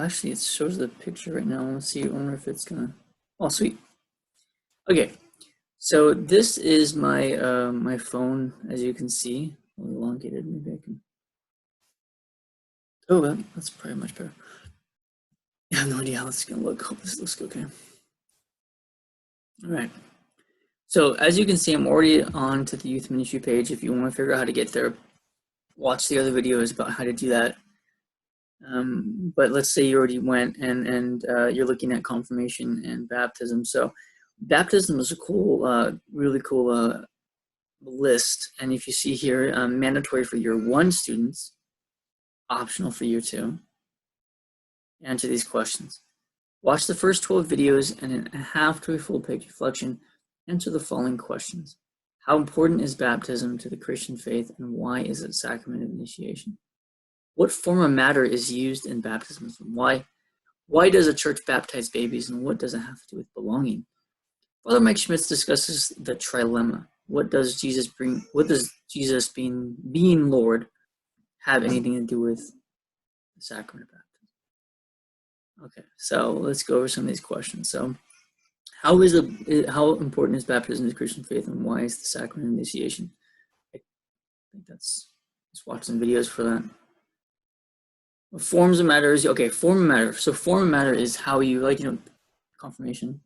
actually, it shows the picture right now. Let's see. I wonder if it's gonna. Oh, sweet. Okay, so this is my my phone, as you can see. A little elongated. Maybe I can. Oh, that's probably much better. I have no idea how this is gonna look. Hope this looks okay. All right. So as you can see, I'm already on to the youth ministry page. If you want to figure out how to get there, watch the other videos about how to do that. But let's say you already went and you're looking at confirmation and baptism. So baptism is a cool, really cool list. And if you see here, mandatory for year 1 students, optional for year 2. Answer these questions. Watch the first 12 videos and in a half to a full page reflection, answer the following questions. How important is baptism to the Christian faith, and why is it a sacrament of initiation? What form of matter is used in baptism? Why does a church baptize babies, and what does it have to do with belonging? Father Mike Schmitz discusses the trilemma. What does Jesus being Lord have anything to do with the sacrament of baptism? Okay, so let's go over some of these questions. So how important is baptism to Christian faith, and why is the sacrament of initiation? I think let's watch some videos for that. Forms of matter is, okay, form of matter. So form of matter is how you, like, confirmation.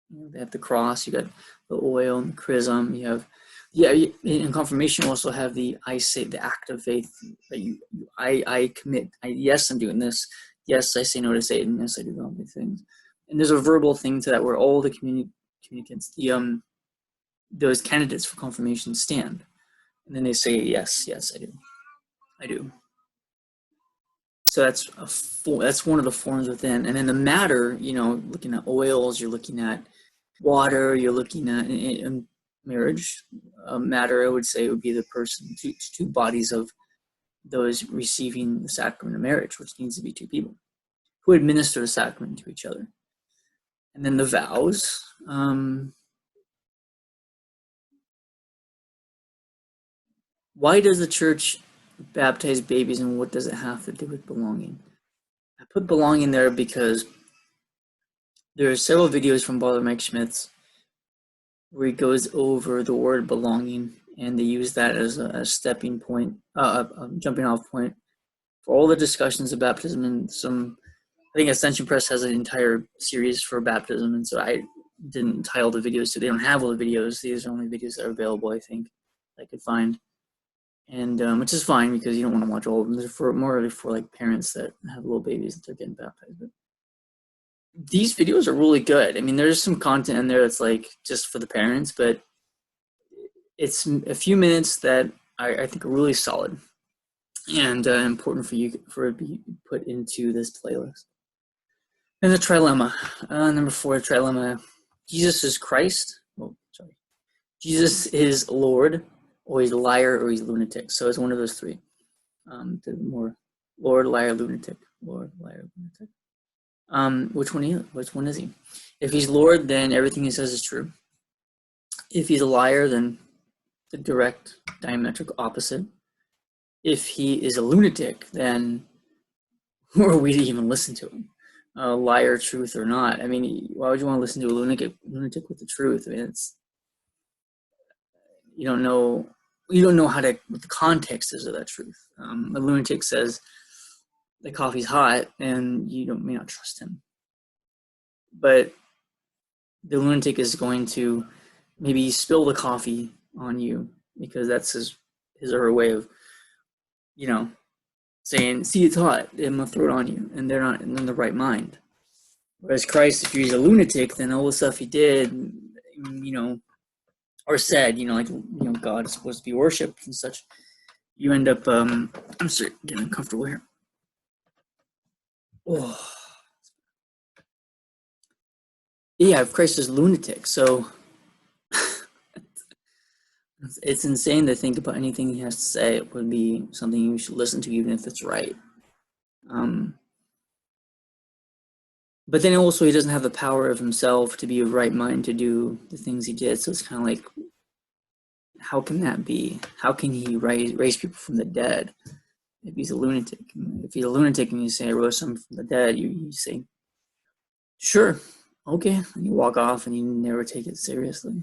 They have the cross, you got the oil and the chrism, you have, in confirmation you also have the I say, the act of faith, that I commit, yes, I'm doing this, yes, I say no to Satan, yes, I do godly things. And there's a verbal thing to that where all the communicants, those candidates for confirmation stand. And then they say, yes, I do. So that's one of the forms within. And then the matter, looking at oils, you're looking at water, you're looking at in marriage. Matter, I would say, would be the person, two bodies of those receiving the sacrament of marriage, which needs to be 2 people who administer the sacrament to each other. And then the vows. Why does the church baptize babies, and what does it have to do with belonging? I put belonging there because there are several videos from Father Mike Schmitz where he goes over the word belonging, and they use that as a stepping point, jumping off point for all the discussions of baptism. And I think Ascension Press has an entire series for baptism, and so I didn't title the videos, so they don't have all the videos. These are only videos that are available, I think, I could find. And which is fine, because you don't want to watch all of them. They're more for like parents that have little babies that they're getting baptized. But these videos are really good. I mean, there's some content in there that's like just for the parents, but it's a few minutes that I think are really solid and important for it to be put into this playlist. And the trilemma, number 4, trilemma. Jesus is Christ. Oh, sorry. Jesus is Lord, or he's a liar, or he's a lunatic. So it's one of those 3. The more Lord, liar, lunatic. Lord, liar, lunatic. Which one is he? If he's Lord, then everything he says is true. If he's a liar, then the direct diametric opposite. If he is a lunatic, then who are we to even listen to him? Liar, truth, or not? I mean, why would you want to listen to a lunatic with the truth? I mean, you don't know what the context is of that truth. A lunatic says the coffee's hot, and you may not trust him. But the lunatic is going to maybe spill the coffee on you, because that's his or her way of, saying, see, it's hot, I'm gonna throw it on you, and they're not in the right mind. Whereas Christ, if he's a lunatic, then all the stuff he did, or said, God is supposed to be worshipped and such, you end up, I'm sorry, getting uncomfortable here. Oh. Yeah, if Christ is lunatic, so it's insane to think about anything he has to say. It would be something you should listen to, even if it's right. But then also he doesn't have the power of himself to be of right mind to do the things he did. So it's kind of like, how can that be? How can he raise people from the dead? if he's a lunatic. If he's a lunatic and you say, I rose from the dead, you say, sure, okay, and you walk off and you never take it seriously.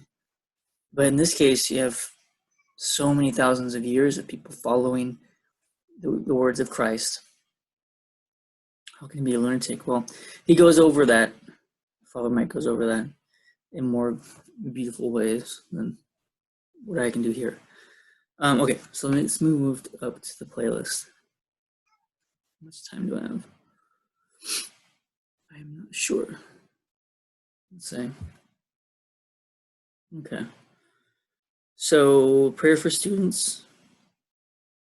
But in this case, you have so many thousands of years of people following the words of Christ. How can he be a lunatic? Well, he goes over that. Father Mike goes over that in more beautiful ways than what I can do here. Okay, so let's move up to the playlist. How much time do I have? I'm not sure. Let's see. Okay. So prayer for students.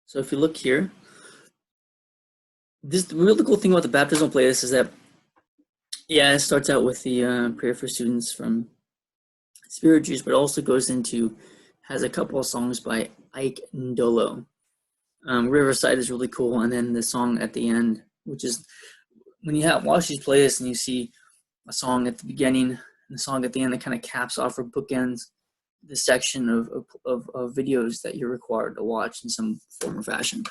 So if you look here, the really cool thing about the baptismal playlist is that, yeah, it starts out with the prayer for students from Spirit Juice, but also goes into, has a couple of songs by Ike Ndolo. Riverside is really cool, and then the song at the end, which is, when you watch these playlists and you see a song at the beginning and a song at the end that kind of caps off or bookends the section of videos that you're required to watch in some form or fashion.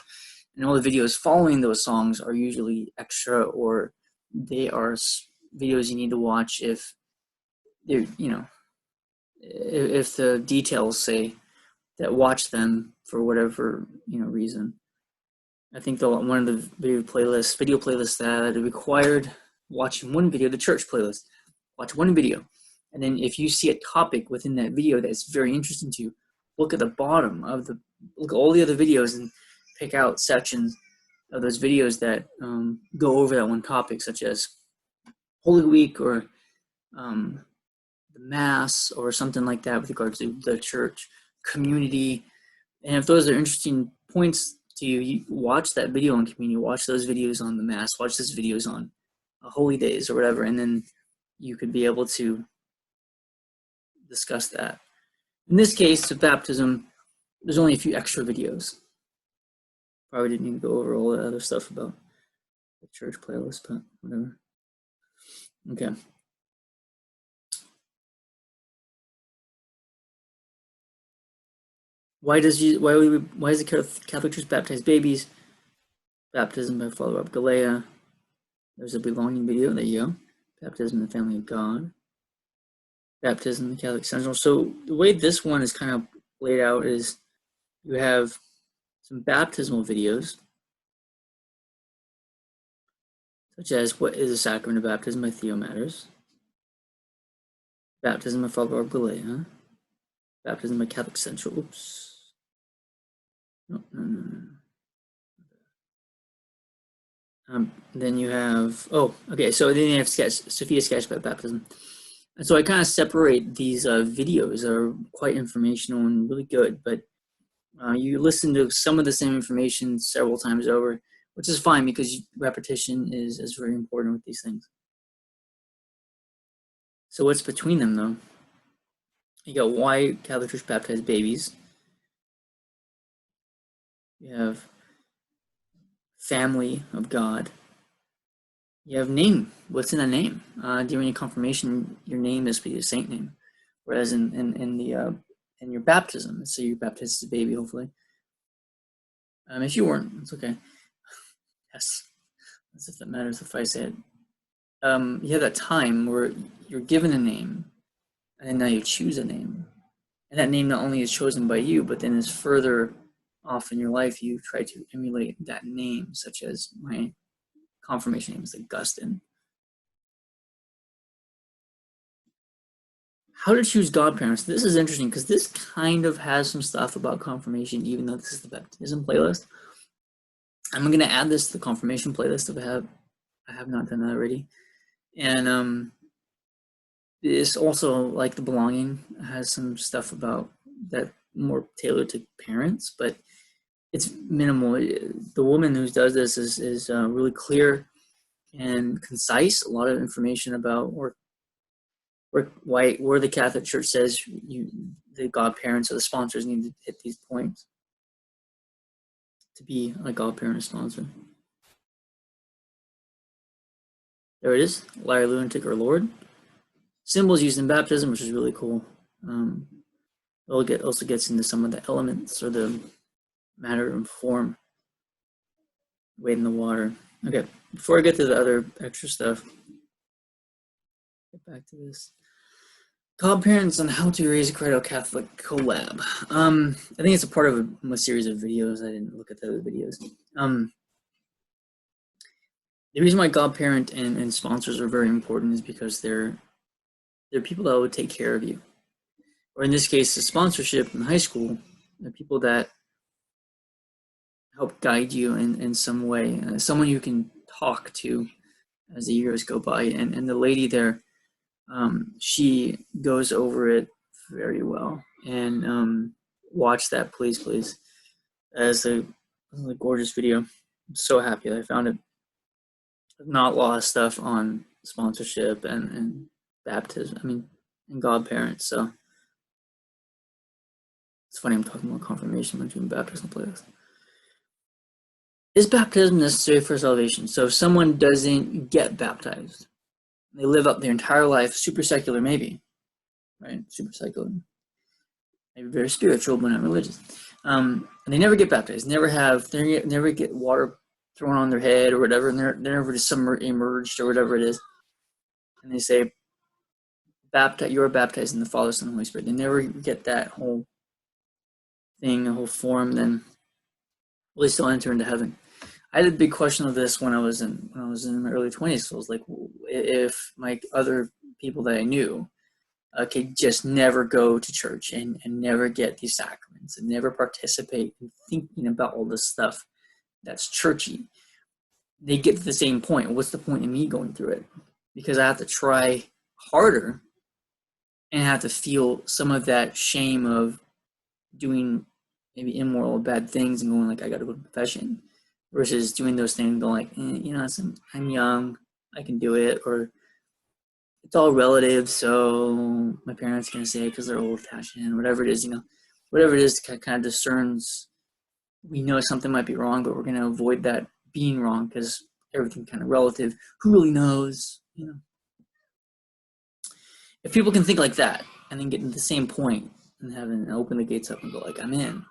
And all the videos following those songs are usually extra, or they are videos you need to watch if they're, if the details say that watch them for whatever reason. I think one of the video playlists that required watching one video, the church playlist, watch one video, and then if you see a topic within that video that's very interesting to you, look at the bottom of look at all the other videos and pick out sections of those videos that go over that one topic, such as Holy Week or the Mass or something like that with regards to the church community. And if those are interesting points to you, you watch that video on community, watch those videos on the Mass, watch those videos on holy days or whatever, and then you could be able to discuss that. In this case, with baptism, there's only a few extra videos. Probably didn't need to go over all the other stuff about the church playlist, but whatever. Okay. Why does the Catholic Church baptize babies? Baptism by Father Rob Galea. There's a belonging video. There you go. Baptism in the family of God. Baptism in the Catholic Central. So the way this one is kind of laid out is you have some baptismal videos, such as What is the Sacrament of Baptism by Theo Matters. Baptism by Father Rob Galea. Baptism by Catholic Central. Oops. No. Then you have, so then you have Sophia Sketch by Baptism. And so I kind of separate these videos that are quite informational and really good, but you listen to some of the same information several times over, which is fine because repetition is very important with these things. So what's between them, though? You got why Catholic Church baptized babies. You have family of God. You have name. What's in a name? During your confirmation, your name is be a saint name, whereas in your baptism, let's say you baptized a baby, hopefully. If you weren't, it's okay. Yes, as if that matters if I say it. You have that time where you're given a name, and then now you choose a name, and that name not only is chosen by you, but then is further off in your life, you try to emulate that name, such as my confirmation name is Augustine. How to choose godparents. This is interesting because this kind of has some stuff about confirmation, even though this is the baptism playlist. I'm going to add this to the confirmation playlist if I have not done that already. And it's also, like the belonging, has some stuff about that more tailored to parents, but it's minimal. The woman who does this is really clear and concise. A lot of information about where the Catholic Church says the godparents or the sponsors need to hit these points to be a godparent or sponsor. There it is, liar, lunatic, or Lord. Symbols used in baptism, which is really cool. It also gets into some of the elements or the matter and form wade in the water. Okay, before I get to the other extra stuff, get back to this. Godparents on how to raise a cradle Catholic collab. I think it's a part of a series of videos. I didn't look at the other videos. The reason why godparent and sponsors are very important is because they're people that would take care of you. Or in this case, the sponsorship in high school, the people that help guide you in some way, someone you can talk to as the years go by. And the lady there, she goes over it very well. And watch that, please. As a gorgeous video. I'm so happy that I found it. I've not lost stuff on sponsorship and baptism. I mean, and godparents. So it's funny I'm talking about confirmation between baptism and playlist. Is baptism necessary for salvation? So if someone doesn't get baptized, they live up their entire life, super secular maybe, right? Super secular. Maybe very spiritual, but not religious. And they never get baptized, they never get water thrown on their head or whatever, and they're never just submerged or whatever it is. And they say, you are baptized in the Father, Son, and Holy Spirit. They never get that whole thing, the whole form, then will they still enter into heaven? I had a big question of this when I was in my early 20s. So I was like, if my other people that I knew could just never go to church and never get these sacraments and never participate in thinking about all this stuff that's churchy, they get to the same point. What's the point in me going through it? Because I have to try harder and have to feel some of that shame of doing maybe immoral or bad things and going like, I got to go to confession, versus doing those things and going like, I'm young, I can do it, or it's all relative, so my parents are going to say it because they're old-fashioned, whatever it is, whatever it is kind of discerns. We know something might be wrong, but we're going to avoid that being wrong because everything kind of relative. Who really knows? If people can think like that and then get to the same point and having open the gates up and go like, I'm in.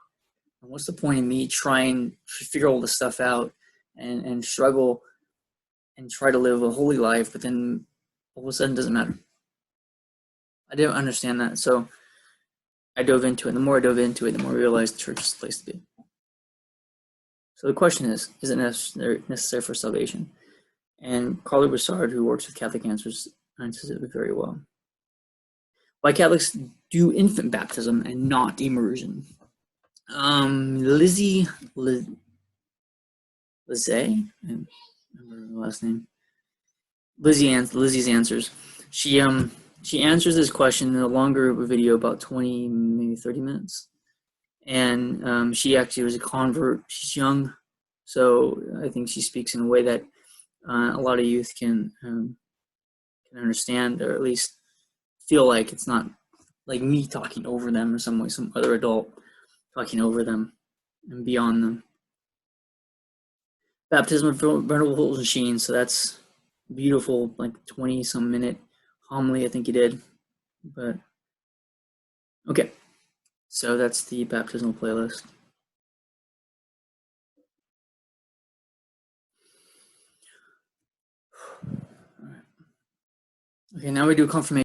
And what's the point in me trying to figure all this stuff out and struggle and try to live a holy life, but then all of a sudden it doesn't matter? I didn't understand that, so I dove into it. The more I dove into it, the more I realized the church is the place to be. So the question is it necessary for salvation? And Carly Broussard, who works with Catholic Answers, answers it very well. Why Catholics do infant baptism and not immersion? Lizzie Lizzie, I don't remember her last name. Lizzie's answers. She answers this question in a longer video, about 20, maybe 30 minutes. And she actually was a convert. She's young, so I think she speaks in a way that a lot of youth can understand, or at least feel like it's not like me talking over them or some other adult talking over them and beyond them. Baptism of Venerable Machine, so that's beautiful, like 20-some minute homily I think he did. But okay, so that's the baptismal playlist. Okay, now we do confirmation.